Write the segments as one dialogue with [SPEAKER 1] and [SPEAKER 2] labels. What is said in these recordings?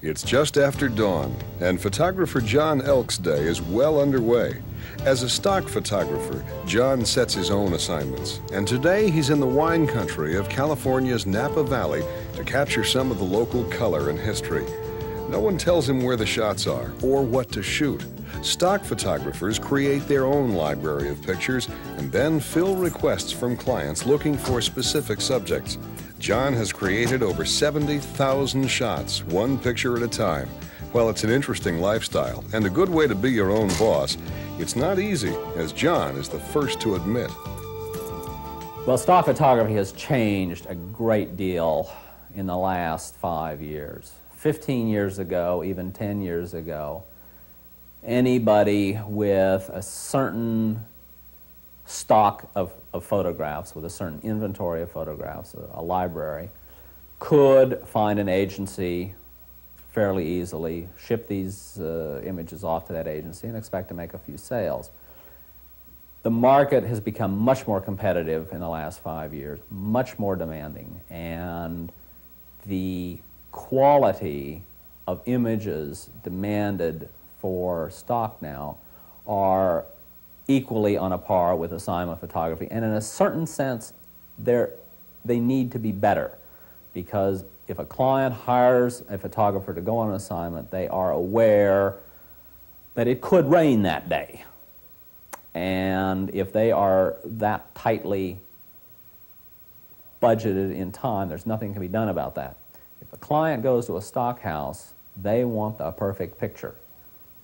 [SPEAKER 1] It's just after dawn, and photographer John Elk's day is well underway. As a stock photographer, John sets his own assignments, and today he's in the wine country of California's Napa Valley to capture some of the local color and history. No one tells him where the shots are or what to shoot. Stock photographers create their own library of pictures and then fill requests from clients looking for specific subjects. John has created over 70,000 shots, one picture at a time. While it's an interesting lifestyle and a good way to be your own boss, it's not easy, as John is the first to admit.
[SPEAKER 2] Well, stock photography has changed a great deal in the last 5 years. 15 years ago, even 10 years ago, anybody with a certain stock of photographs, with a certain inventory of photographs, a library, could find an agency fairly easily, ship these images off to that agency and expect to make a few sales. The market has become much more competitive in the last 5 years, much more demanding, and the quality of images demanded for stock now are equally on a par with assignment photography, and in a certain sense they need to be better, because if a client hires a photographer to go on an assignment, they are aware that it could rain that day, and if they are that tightly budgeted in time, there's nothing can be done about that. If a client goes to a stock house, they want a perfect picture,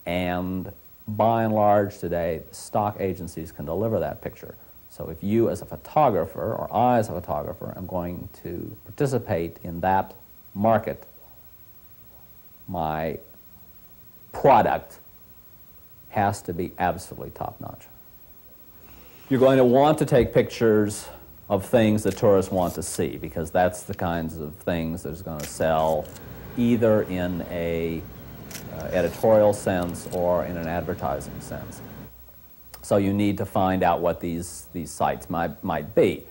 [SPEAKER 2] and by and large today, stock agencies can deliver that picture. So if you as a photographer, or I as a photographer, am going to participate in that market, my product has to be absolutely top-notch. You're going to want to take pictures of things that tourists want to see, because that's the kinds of things that's going to sell either in a editorial sense or in an advertising sense. So you need to find out what these sites might be.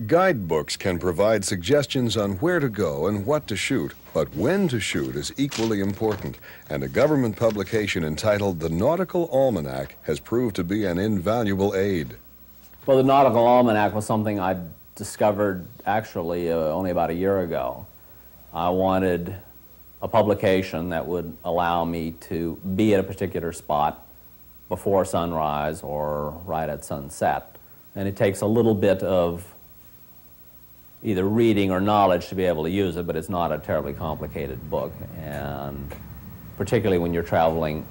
[SPEAKER 1] Guidebooks can provide suggestions on where to go and what to shoot, but when to shoot is equally important, and a government publication entitled The Nautical Almanac has proved to be an invaluable aid.
[SPEAKER 2] Well, the Nautical Almanac was something I discovered actually only about a year ago. I wanted a publication that would allow me to be at a particular spot before sunrise or right at sunset. And it takes a little bit of either reading or knowledge to be able to use it, but it's not a terribly complicated book. And particularly when you're traveling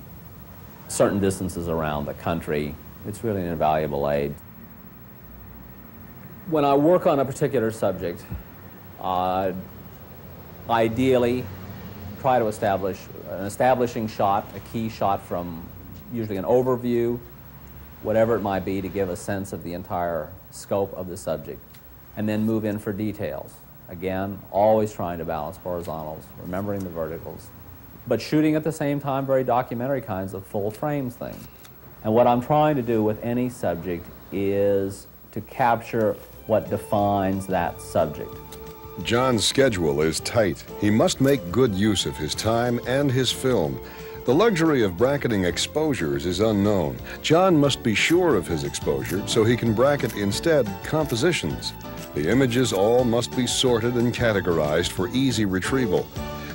[SPEAKER 2] certain distances around the country, it's really an invaluable aid. When I work on a particular subject, ideally try to establish an establishing shot, a key shot from usually an overview, whatever it might be, to give a sense of the entire scope of the subject, and then move in for details. Again, always trying to balance horizontals, remembering the verticals, but shooting at the same time very documentary kinds of full frames things. And what I'm trying to do with any subject is to capture what defines that subject.
[SPEAKER 1] John's schedule is tight. He must make good use of his time and his film. The luxury of bracketing exposures is unknown. John must be sure of his exposure so he can bracket instead compositions. The images all must be sorted and categorized for easy retrieval.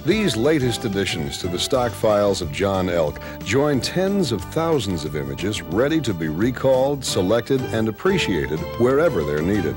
[SPEAKER 1] These latest additions to the stock files of John Elk join tens of thousands of images ready to be recalled, selected, and appreciated wherever they're needed.